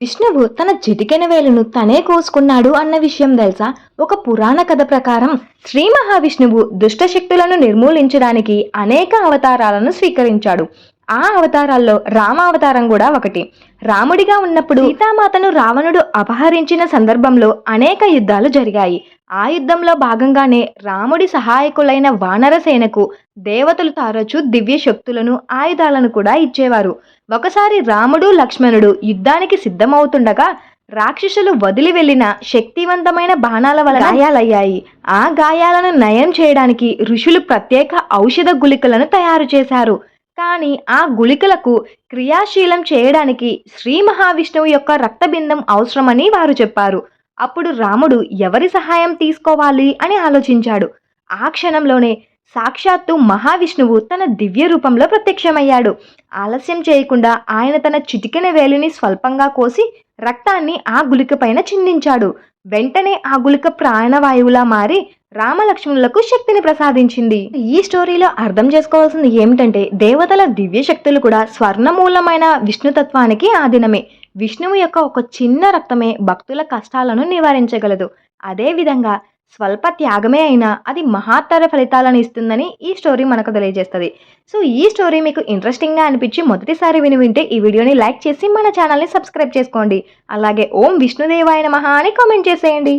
విష్ణువు తన చిటికెన వేలును తనే కోసుకున్నాడు అన్న విషయం తెలుసా? ఒక పురాణ కథ ప్రకారం శ్రీ మహావిష్ణువు దుష్ట శక్తులను నిర్మూలించడానికి అనేక అవతారాలను స్వీకరించాడు. ఆ అవతారాల్లో రామ అవతారం కూడా ఒకటి. రాముడిగా ఉన్నప్పుడు సీతామాతను రావణుడు అపహరించిన సందర్భంలో అనేక యుద్ధాలు జరిగాయి. ఆ యుద్ధంలో భాగంగానే రాముడి సహాయకులైన వానరసేనకు దేవతలు తరచూ దివ్య శక్తులను, ఆయుధాలను కూడా ఇచ్చేవారు. ఒకసారి రాముడు, లక్ష్మణుడు యుద్ధానికి సిద్ధమవుతుండగా రాక్షసులు వదిలి వెళ్లిన శక్తివంతమైన బాణాల వల్ల గాయాలయ్యాయి. ఆ గాయాలను నయం చేయడానికి ఋషులు ప్రత్యేక ఔషధ గుళికలను తయారు చేశారు. కానీ ఆ గుళికలకు క్రియాశీలం చేయడానికి శ్రీ మహావిష్ణువు యొక్క రక్తబిందం అవసరమని వారు చెప్పారు. అప్పుడు రాముడు ఎవరి సహాయం తీసుకోవాలి అని ఆలోచించాడు. ఆ క్షణంలోనే సాక్షాత్తు మహావిష్ణువు తన దివ్య రూపంలో ప్రత్యక్షమయ్యాడు. ఆలస్యం చేయకుండా ఆయన తన చిటికెన వేలిని స్వల్పంగా కోసి రక్తాన్ని ఆ గుళిక పైన చిందించాడు. వెంటనే ఆ గుళిక ప్రాణవాయువులా మారి రామలక్ష్మణులకు శక్తిని ప్రసాదించింది. ఈ స్టోరీలో అర్థం చేసుకోవాల్సింది ఏమిటంటే, దేవతల దివ్య శక్తులు కూడా స్వర్ణమూలమైన విష్ణుతత్వానికి ఆధీనమే. విష్ణువు యొక్క ఒక చిన్న రక్తమే భక్తుల కష్టాలను నివారించగలదు. అదేవిధంగా స్వల్ప త్యాగమే అయినా అది మహత్తర ఫలితాలను ఇస్తుందని ఈ స్టోరీ మనకు తెలియజేస్తుంది. సో ఈ స్టోరీ మీకు ఇంట్రెస్టింగ్గా అనిపించి మొదటిసారి వింటే ఈ వీడియోని లైక్ చేసి మన ఛానల్ని సబ్స్క్రైబ్ చేసుకోండి. అలాగే ఓం విష్ణుదేవాయ నమః అని కామెంట్ చేసేయండి.